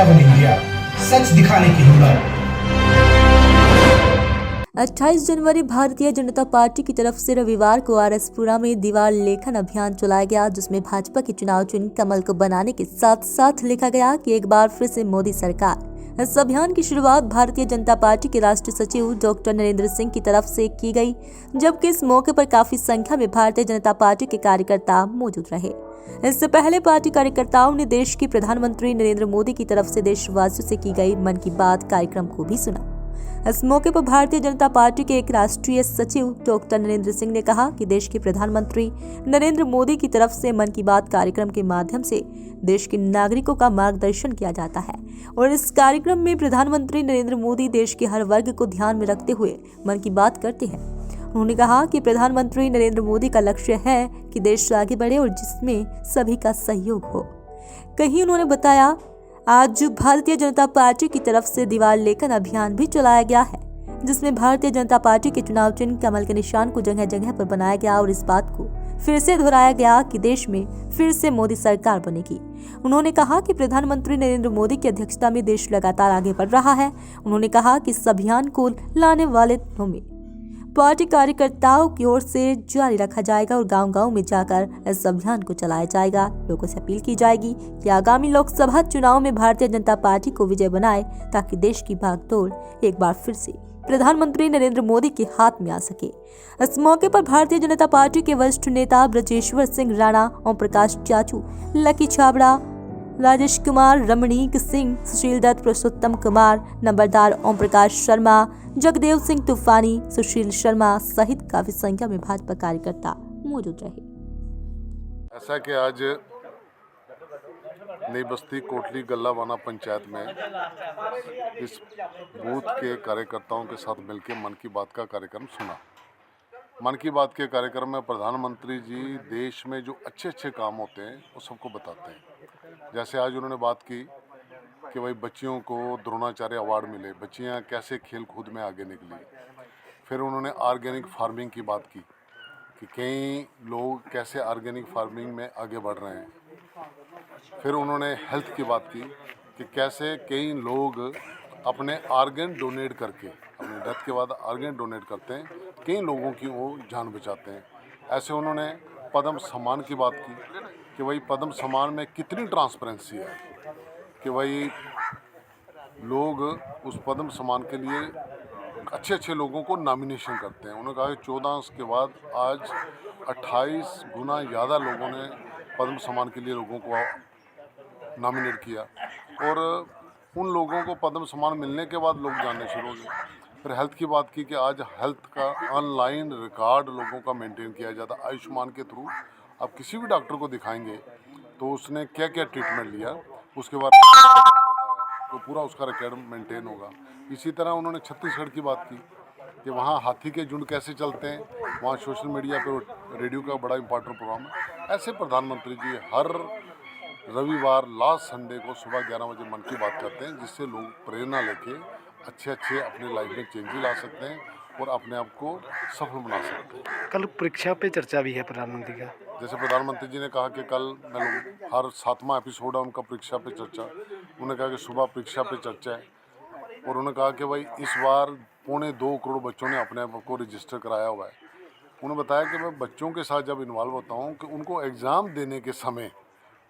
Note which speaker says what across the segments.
Speaker 1: 7 India, सच दिखाने की हिम्मत।
Speaker 2: 28 जनवरी भारतीय जनता पार्टी की तरफ से रविवार को आरएसपुरा में दीवार लेखन अभियान चलाया गया, जिसमें भाजपा के चुनाव चिन्ह कमल को बनाने के साथ साथ लिखा गया कि एक बार फिर से मोदी सरकार। इस अभियान की शुरुआत भारतीय जनता पार्टी के राष्ट्रीय सचिव डॉक्टर नरेंद्र सिंह की तरफ से की गई, जबकि इस मौके पर काफी संख्या में भारतीय जनता पार्टी के कार्यकर्ता मौजूद रहे। इससे पहले पार्टी कार्यकर्ताओं ने देश के प्रधानमंत्री नरेंद्र मोदी की तरफ से देशवासियों से की गई मन की बात कार्यक्रम को भी सुना। इस मौके पर भारतीय जनता पार्टी के एक राष्ट्रीय सचिव डॉक्टर नरेंद्र सिंह ने कहा कि देश के प्रधानमंत्री नरेंद्र मोदी की तरफ से मन की बात कार्यक्रम के माध्यम से देश के नागरिकों का मार्गदर्शन किया जाता है और इस कार्यक्रम में प्रधानमंत्री नरेंद्र मोदी देश के हर वर्ग को ध्यान में रखते हुए मन की बात करते हैं। उन्होंने कहा कि प्रधानमंत्री नरेंद्र मोदी का लक्ष्य है कि देश आगे बढ़े और जिसमें सभी का सहयोग हो। कहीं उन्होंने बताया, आज भारतीय जनता पार्टी की तरफ से दीवार लेखन अभियान भी चलाया गया है, जिसमें भारतीय जनता पार्टी के चुनाव चिन्ह कमल के निशान को जगह जगह पर बनाया गया और इस बात को फिर से दोहराया गया कि देश में फिर से मोदी सरकार बनेगी। उन्होंने कहा कि प्रधानमंत्री नरेंद्र मोदी की अध्यक्षता में देश लगातार आगे बढ़ रहा है। उन्होंने कहा कि इस अभियान को लाने वाले दिनों में पार्टी कार्यकर्ताओं की ओर से जारी रखा जाएगा और गांव-गांव में जाकर इस अभियान को चलाया जाएगा। लोगों से अपील की जाएगी कि आगामी लोकसभा चुनाव में भारतीय जनता पार्टी को विजय बनाए, ताकि देश की भागदौड़ एक बार फिर से प्रधानमंत्री नरेंद्र मोदी के हाथ में आ सके। इस मौके पर भारतीय जनता पार्टी के वरिष्ठ नेता ब्रजेश्वर सिंह राणा, ओम प्रकाश चाचू, लकी छाबड़ा, राजेश कुमार, रमणीक सिंह, सुशील दत्त, पुरुषोत्तम कुमार, नंबरदार ओम प्रकाश शर्मा, जगदेव सिंह तूफानी, सुशील शर्मा सहित काफी संख्या में भाजपा कार्यकर्ता मौजूद रहे।
Speaker 3: ऐसा कि आज नई बस्ती कोटली गल्लावाना पंचायत में इस बूथ के कार्यकर्ताओं के साथ मिलकर मन की बात का कार्यक्रम सुना। मन की बात के कार्यक्रम में प्रधानमंत्री जी देश में जो अच्छे अच्छे काम होते हैं वो सबको बताते हैं। जैसे आज उन्होंने बात की कि भाई बच्चियों को द्रोणाचार्य अवार्ड मिले, बच्चियां कैसे खेल कूद में आगे निकली। फिर उन्होंने ऑर्गेनिक फार्मिंग की बात की कि कई लोग कैसे ऑर्गेनिक फार्मिंग में आगे बढ़ रहे हैं। फिर उन्होंने हेल्थ की बात की कि कैसे कई लोग अपने ऑर्गन डोनेट करके अपने डेथ के बाद ऑर्गन डोनेट करते हैं, कई लोगों की वो जान बचाते हैं। ऐसे उन्होंने पद्म सम्मान की बात की कि भाई पद्म सम्मान में कितनी ट्रांसपेरेंसी है कि भाई लोग उस पद्म सम्मान के लिए अच्छे अच्छे लोगों को नॉमिनेशन करते हैं। उन्होंने कहा कि 14 के बाद आज 28 गुना ज़्यादा लोगों ने पद्म सम्मान के लिए लोगों को नॉमिनेट किया और उन लोगों को पद्म सम्मान मिलने के बाद लोग जानने शुरू हो गए। फिर हेल्थ की बात की कि आज हेल्थ का ऑनलाइन रिकॉर्ड लोगों का मेंटेन किया जाता है। आयुष्मान के थ्रू आप किसी भी डॉक्टर को दिखाएंगे तो उसने क्या क्या ट्रीटमेंट लिया उसके बाद तो पूरा उसका रिकॉर्ड मेंटेन होगा। इसी तरह उन्होंने छत्तीसगढ़ की बात की कि वहाँ हाथी के झुंड कैसे चलते हैं, वहाँ सोशल मीडिया पर रेडियो का बड़ा इंपॉर्टेंट प्रोग्राम है। ऐसे प्रधानमंत्री जी हर रविवार लास्ट संडे को सुबह 11 बजे मन की बात करते हैं, जिससे लोग प्रेरणा लेके अच्छे अच्छे अपने लाइफ में चेंजेस ला सकते हैं और अपने आप को सफल बना सकते हैं।
Speaker 4: कल परीक्षा पे चर्चा भी है प्रधानमंत्री का।
Speaker 3: जैसे प्रधानमंत्री जी ने कहा कि कल मैं लोग हर 7वां एपिसोड है उनका परीक्षा पे चर्चा। उन्होंने कहा कि सुबह परीक्षा पे चर्चा है और उन्होंने कहा कि भाई इस बार 2.25 करोड़ बच्चों ने अपने आप को रजिस्टर कराया हुआ है। उन्होंने बताया कि मैं बच्चों के साथ जब इन्वॉल्व होता हूँ कि उनको एग्ज़ाम देने के समय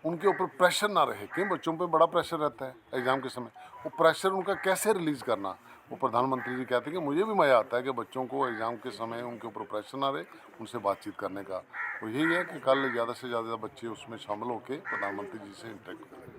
Speaker 3: उनके ऊपर प्रेशर ना रहे। कई बच्चों पे बड़ा प्रेशर रहता है एग्ज़ाम के समय, वो प्रेशर उनका कैसे रिलीज़ करना, वो प्रधानमंत्री जी कहते हैं कि मुझे भी मज़ा आता है कि बच्चों को एग्ज़ाम के समय उनके ऊपर प्रेशर ना रहे, उनसे बातचीत करने का। तो यही है कि कल ज़्यादा से ज़्यादा बच्चे उसमें शामिल होकर प्रधानमंत्री जी से इंटरेक्ट करें।